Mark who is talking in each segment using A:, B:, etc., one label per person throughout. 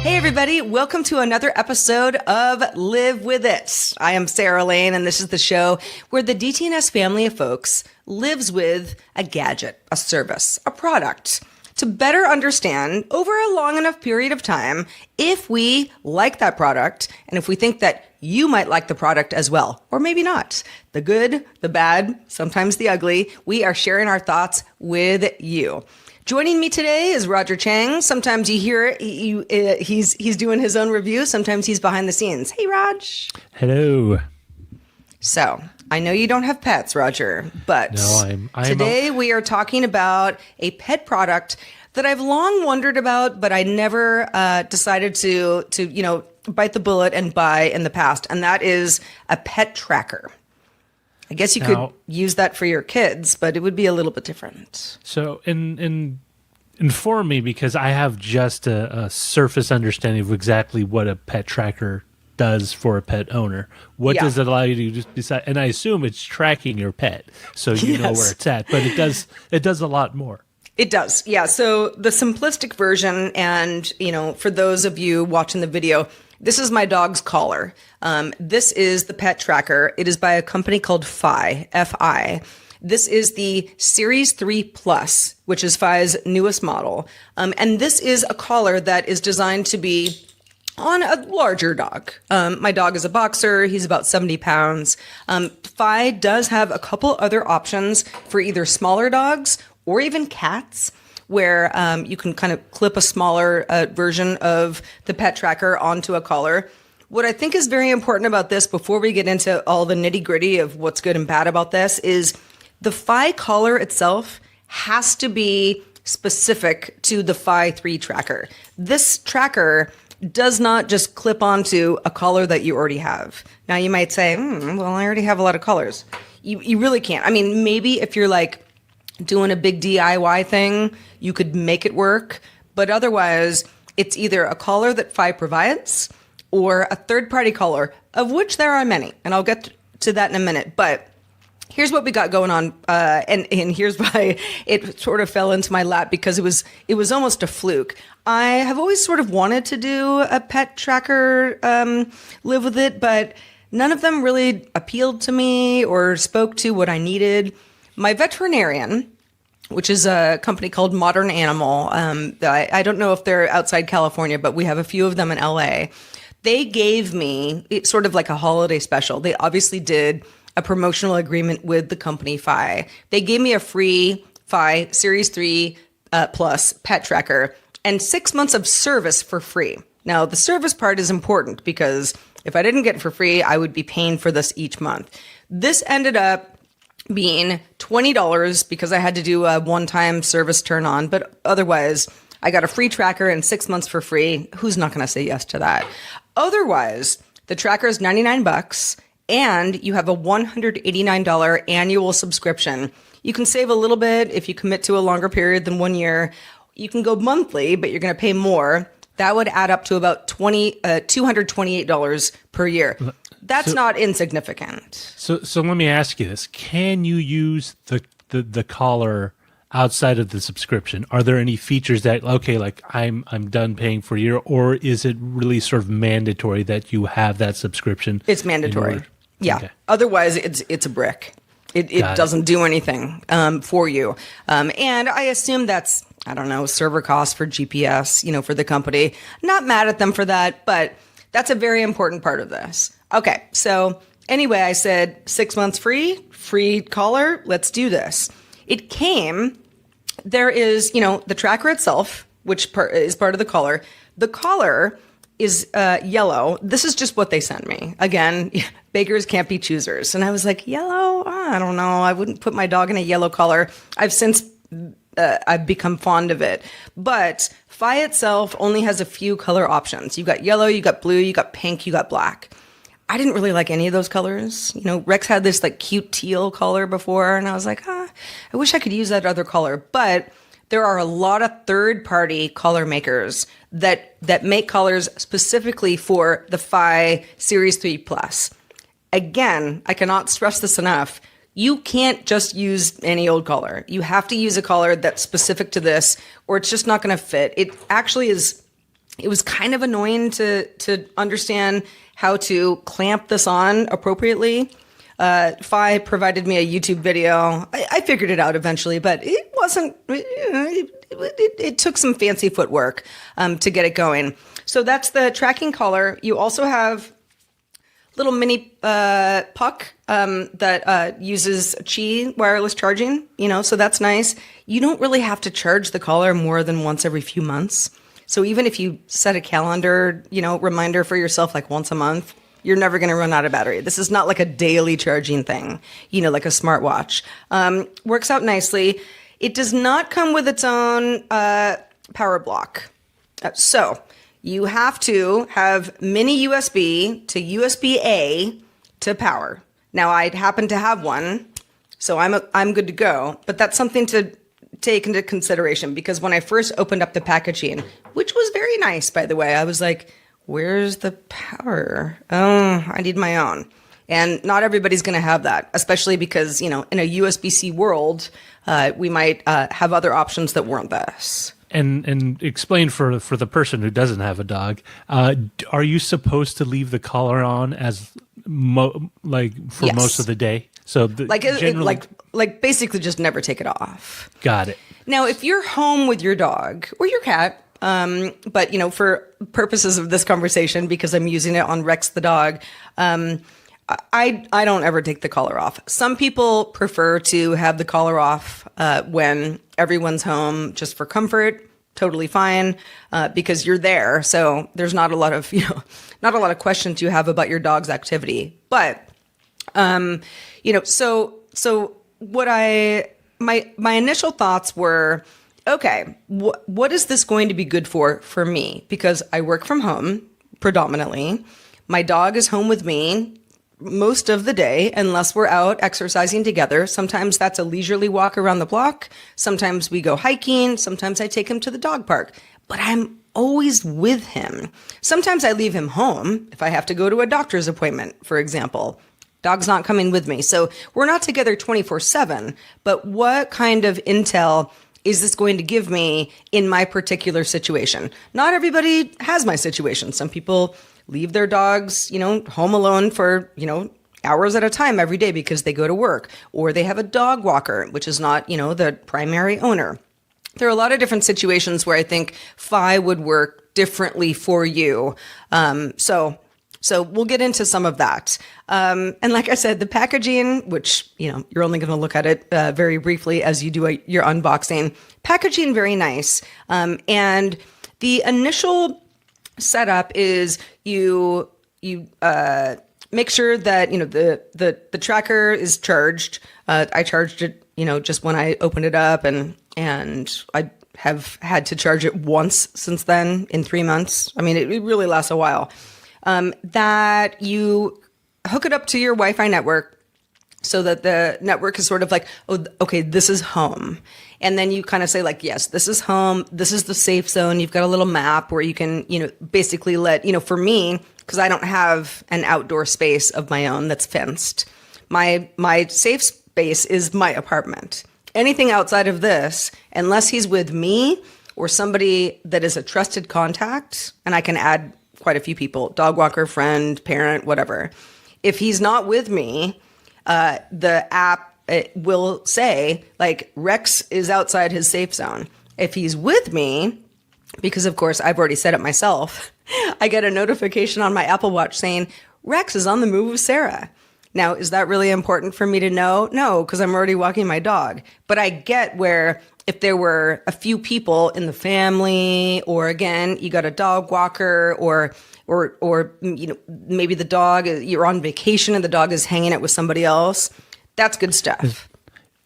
A: Hey everybody, welcome to another episode of Live With It. I am Sarah Lane, and this is the show where the DTNS family of folks lives with a gadget, a service, a product to better understand over a long enough period of time if we like that product and if we think that you might like the product as well, or maybe not. The good, the bad, sometimes the ugly. We are sharing our thoughts with you. Joining me today is Roger Chang. Sometimes you hear he's doing his own review. Sometimes he's behind the scenes. Hey, Raj.
B: Hello.
A: So I know you don't have pets, Roger, but
B: no,
A: today we are talking about a pet product that I've long wondered about, but I never decided to bite the bullet and buy in the past, and that is a pet tracker. I guess you could use that for your kids, but it would be a little bit different.
B: So inform me, because I have just a surface understanding of exactly what a pet tracker does for a pet owner. What does it allow you to just decide? And I assume it's tracking your pet, so you know where it's at. But it does a lot more. It
A: does, yeah. So the simplistic version, and for those of you watching the video, this is my dog's collar. This is the pet tracker. It is by a company called Fi, F-I. This is the Series 3 Plus, which is Fi's newest model. And this is a collar that is designed to be on a larger dog. My dog is a boxer. He's about 70 pounds. Fi does have a couple other options for either smaller dogs or even cats, where you can kind of clip a smaller version of the pet tracker onto a collar. What I think is very important about this, before we get into all the nitty gritty of what's good and bad about this, is the Fi collar itself has to be specific to the Fi 3 tracker. This tracker does not just clip onto a collar that you already have. Now you might say, well, I already have a lot of collars. You really can't. I mean, maybe if you're like doing a big DIY thing, you could make it work. But otherwise, it's either a collar that Fi provides or a third-party collar, of which there are many. And I'll get to that in a minute. But here's what we got going on, and here's why it sort of fell into my lap, because it was almost a fluke. I have always sort of wanted to do a pet tracker, live with it, but none of them really appealed to me or spoke to what I needed. My veterinarian, which is a company called Modern Animal, I don't know if they're outside California, but we have a few of them in LA. They gave me it's sort of like a holiday special. They obviously did a promotional agreement with the company Fi. They gave me a free Fi Series 3 Plus pet tracker and 6 months of service for free. Now, the service part is important, because if I didn't get it for free, I would be paying for this each month. This ended up being $20 because I had to do a one-time service turn on, but otherwise I got a free tracker and 6 months for free. Who's not going to say yes to that? Otherwise, the tracker is $99 and you have a $189 annual subscription. You can save a little bit if you commit to a longer period than 1 year. You can go monthly, but you're going to pay more. That would add up to about $228 per year. That's not insignificant.
B: So let me ask you this. Can you use the collar outside of the subscription? Are there any features that, okay, like I'm done paying for a year, or is it really sort of mandatory that you have that subscription?
A: It's mandatory. Yeah. Okay. Otherwise, it's a brick. It doesn't do anything for you. And I assume that's, I don't know, server costs for GPS, for the company. Not mad at them for that, but that's a very important part of this. Okay, so anyway, I said 6 months free collar, let's do this. It came, there is, the tracker itself, which is part of the collar. The collar is yellow. This is just what they sent me. Again, beggars can't be choosers. And I was like, yellow? I don't know. I wouldn't put my dog in a yellow collar. I've become fond of it. But Fi itself only has a few color options. You got yellow, you got blue, you got pink, you got black. I didn't really like any of those colors. Rex had this like cute teal color before, and I was like, I wish I could use that other color. But there are a lot of third-party color makers that make colors specifically for the Fi Series 3 Plus. Again, I cannot stress this enough. You can't just use any old collar. You have to use a collar that's specific to this, or it's just not going to fit. It actually is it was kind of annoying to understand how to clamp this on appropriately. Fi provided me a YouTube video. I figured it out eventually, but it wasn't, it took some fancy footwork to get it going. So that's the tracking collar. You also have little mini puck that uses Qi wireless charging, so that's nice. You don't really have to charge the collar more than once every few months. So even if you set a calendar, reminder for yourself like once a month, you're never going to run out of battery. This is not like a daily charging thing, like a smartwatch. Works out nicely. It does not come with its own power block. So you have to have mini USB to USB-A to power. Now, I happen to have one, so I'm good to go. But that's something to take into consideration, because when I first opened up the packaging, which was very nice, by the way, I was like, where's the power? Oh, I need my own. And not everybody's going to have that, especially because, in a USB-C world, we might have other options that weren't this.
B: And explain for the person who doesn't have a dog, are you supposed to leave the collar on as
A: Yes.
B: most of the day? So
A: like basically just never take it off.
B: Got it.
A: Now, if you're home with your dog or your cat, but for purposes of this conversation, because I'm using it on Rex the dog, I don't ever take the collar off. Some people prefer to have the collar off when everyone's home just for comfort. Totally fine, because you're there, so there's not a lot of questions you have about your dog's activity. But so what my initial thoughts were, okay, what is this going to be good for me? Because I work from home predominantly. My dog is home with me most of the day, unless we're out exercising together. Sometimes that's a leisurely walk around the block. Sometimes we go hiking. Sometimes I take him to the dog park, but I'm always with him. Sometimes I leave him home if I have to go to a doctor's appointment, for example. Dog's not coming with me. So we're not together 24/7, but what kind of intel is this going to give me in my particular situation? Not everybody has my situation. Some people leave their dogs, home alone for, hours at a time every day because they go to work, or they have a dog walker, which is not, the primary owner. There are a lot of different situations where I think Fi would work differently for you. So we'll get into some of that. And like I said, the packaging, which, you're only going to look at it very briefly as you do your unboxing. Packaging, very nice. And the initial setup is you make sure that, the tracker is charged. I charged it, just when I opened it up, and I have had to charge it once since then in 3 months. I mean, it really lasts a while. That you hook it up to your Wi-Fi network so that the network is sort of like, oh, okay, this is home. And then you kind of say like, yes, this is home. This is the safe zone. You've got a little map where you can, basically let, for me, because I don't have an outdoor space of my own that's fenced. My safe space is my apartment. Anything outside of this, unless he's with me or somebody that is a trusted contact, and I can add quite a few people, dog walker, friend, parent, whatever. If he's not with me, the app will say like Rex is outside his safe zone. If he's with me, because of course I've already set it myself, I get a notification on my Apple Watch saying Rex is on the move with Sarah. Now, is that really important for me to know? No, because I'm already walking my dog. But I get where if there were a few people in the family, or again, you got a dog walker, or maybe the dog, you're on vacation and the dog is hanging out with somebody else, that's good stuff.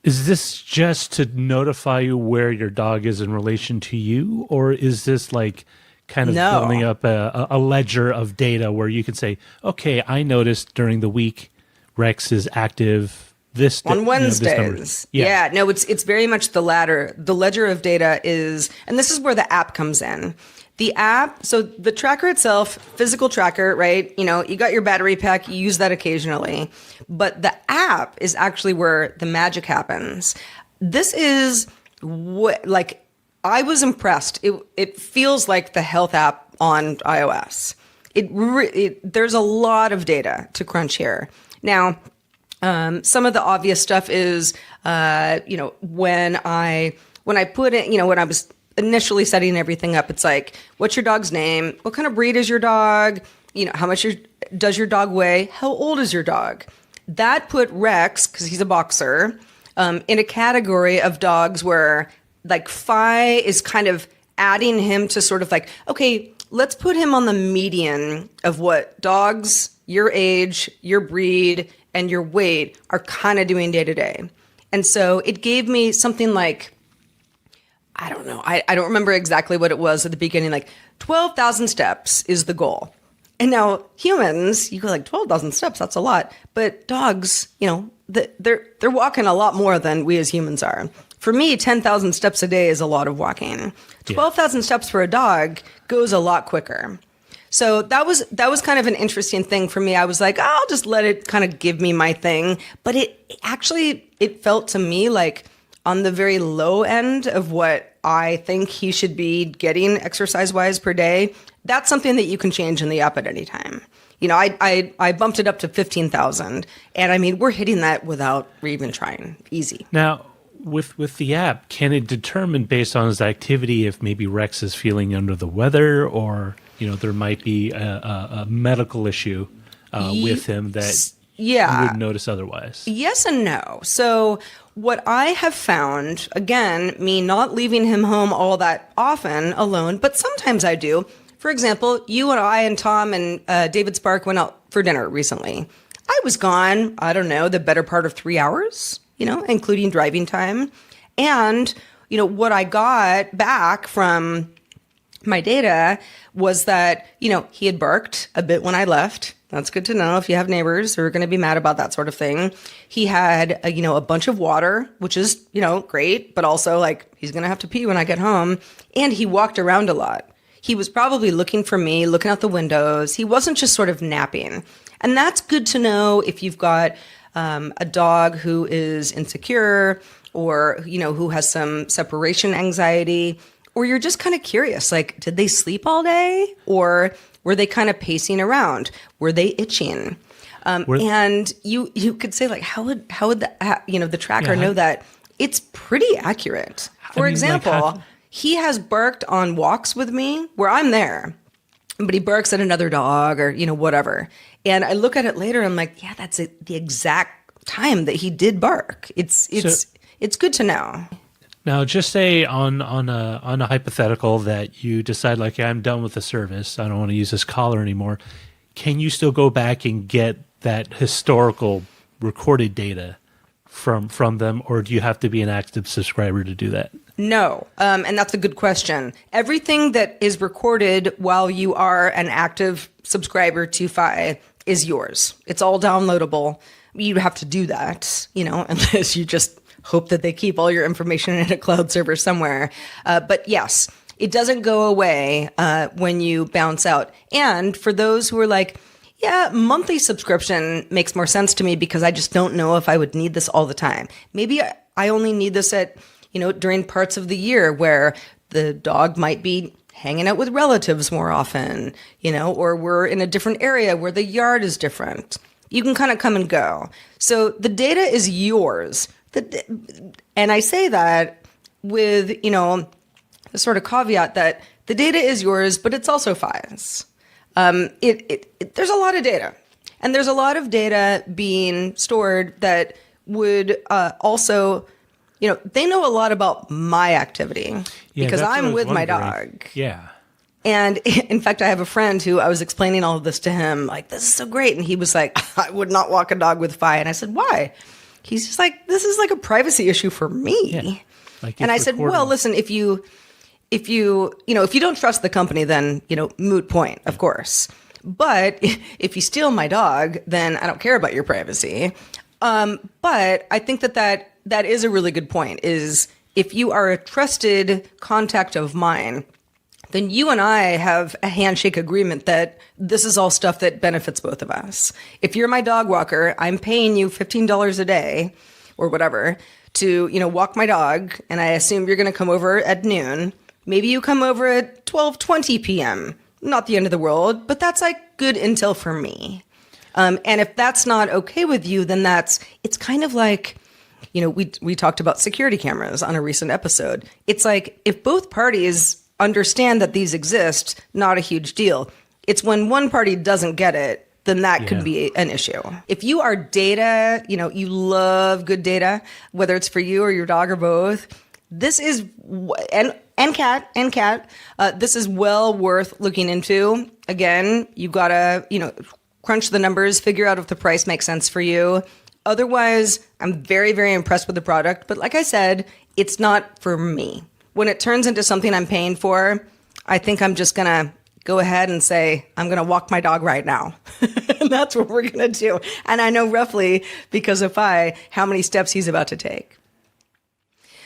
B: Is this just to notify you where your dog is in relation to you, or is this like kind of building up a ledger of data where you can say, okay, I noticed during the week Rex is active this
A: on Wednesdays. It's very much the latter. The ledger of data is, and this is where the app comes in. The app, so the tracker itself, physical tracker, right? You got your battery pack, you use that occasionally. But the app is actually where the magic happens. This is what, like, I was impressed. It feels like the health app on iOS. There's a lot of data to crunch here. Now, some of the obvious stuff is, when I put it, when I was initially setting everything up, it's like, what's your dog's name? What kind of breed is your dog? How much does your dog weigh? How old is your dog? That put Rex, because he's a boxer, in a category of dogs where like Phi is kind of adding him to sort of like, okay, let's put him on the median of what dogs your age, your breed, and your weight are kind of doing day to day. And so it gave me something like, I don't know, I don't remember exactly what it was at the beginning, like 12,000 steps is the goal. And now humans, you go like 12,000 steps, that's a lot. But dogs, they're walking a lot more than we as humans are. For me, 10,000 steps a day is a lot of walking. 12,000 steps for a dog goes a lot quicker. So that was kind of an interesting thing for me. I was like, I'll just let it kind of give me my thing. But it felt to me like on the very low end of what I think he should be getting exercise-wise per day. That's something that you can change in the app at any time. I bumped it up to 15,000. And I mean, we're hitting that without even trying. Easy.
B: Now, with the app, can it determine based on his activity if maybe Rex is feeling under the weather or there might be a medical issue with him that you wouldn't notice otherwise?
A: Yes and no. So what I have found, again, me not leaving him home all that often alone, but sometimes I do. For example, you and I and Tom and David Spark went out for dinner recently. I was gone, I don't know, the better part of 3 hours, including driving time. And, what I got back from my data was that, he had barked a bit when I left. That's good to know if you have neighbors who are going to be mad about that sort of thing. He had, a bunch of water, which is, great, but also like he's going to have to pee when I get home. And he walked around a lot. He was probably looking for me, looking out the windows. He wasn't just sort of napping. And that's good to know if you've got a dog who is insecure or, who has some separation anxiety, or you're just kind of curious, like, did they sleep all day? Or were they kind of pacing around? Were they itching? And you could say, like, how would the tracker know that? It's pretty accurate. For example, he has barked on walks with me where I'm there, but he barks at another dog or, whatever. And I look at it later, I'm like, yeah, that's the exact time that he did bark. It's good to know.
B: Now, just say on a hypothetical that you decide, like, yeah, I'm done with the service. I don't want to use this collar anymore. Can you still go back and get that historical recorded data from them, or do you have to be an active subscriber to do that?
A: No, and that's a good question. Everything that is recorded while you are an active subscriber to Fi is yours. It's all downloadable. You have to do that, unless you just hope that they keep all your information in a cloud server somewhere. But yes, it doesn't go away when you bounce out. And for those who are like, yeah, monthly subscription makes more sense to me because I just don't know if I would need this all the time. Maybe I only need this at, during parts of the year where the dog might be hanging out with relatives more often, or we're in a different area where the yard is different. You can kind of come and go. So the data is yours. And I say that with, a sort of caveat that the data is yours, but it's also Fi's. There's a lot of data, and there's a lot of data being stored that would also, they know a lot about my activity because I'm with my dog.
B: Yeah.
A: And in fact, I have a friend who I was explaining all of this to him, like, this is so great. And he was like, I would not walk a dog with Fi. And I said, why? He's just like, this is like a privacy issue for me. Yeah. Like, and I said, well, listen, if you don't trust the company, then, moot point, of course. But if you steal my dog, then I don't care about your privacy. But I think that is a really good point, is if you are a trusted contact of mine, then you and I have a handshake agreement that this is all stuff that benefits both of us. If you're my dog walker, I'm paying you $15 a day or whatever to, walk my dog, and I assume you're going to come over at noon. Maybe you come over at 12:20 p.m. not the end of the world, but that's like good intel for me. And if that's not okay with you, then it's kind of like, we talked about security cameras on a recent episode. It's like, if both parties understand that these exist, not a huge deal. It's when one party doesn't get it, then that could be an issue. If you are data, you love good data, whether it's for you or your dog or both, this is, and cat, this is well worth looking into. Again, you gotta, crunch the numbers, figure out if the price makes sense for you. Otherwise, I'm very, very impressed with the product. But like I said, it's not for me. When it turns into something I'm paying for, I think I'm just gonna go ahead and say, I'm going to walk my dog right now. And that's what we're going to do. And I know roughly, because of how many steps he's about to take.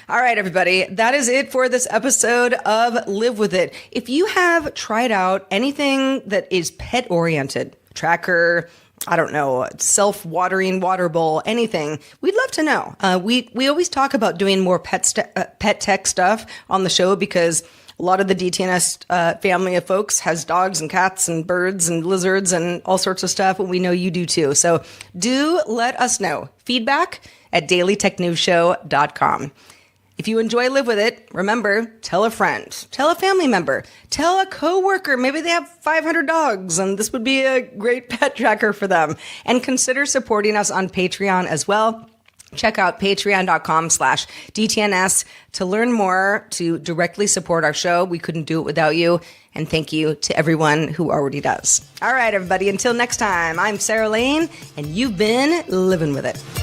A: All right, everybody, that is it for this episode of Live With It. If you have tried out anything that is pet-oriented, tracker, I don't know, self-watering water bowl, anything, we'd love to know. We always talk about doing more pet tech stuff on the show because a lot of the DTNS family of folks has dogs and cats and birds and lizards and all sorts of stuff. And we know you do too. So do let us know. Feedback at dailytechnewsshow.com. If you enjoy Live With It, remember, tell a friend, tell a family member, tell a coworker. Maybe they have 500 dogs and this would be a great pet tracker for them. And consider supporting us on Patreon as well. Check out patreon.com/DTNS to learn more, to directly support our show. We couldn't do it without you. And thank you to everyone who already does. All right, everybody, until next time, I'm Sarah Lane, and you've been living with it.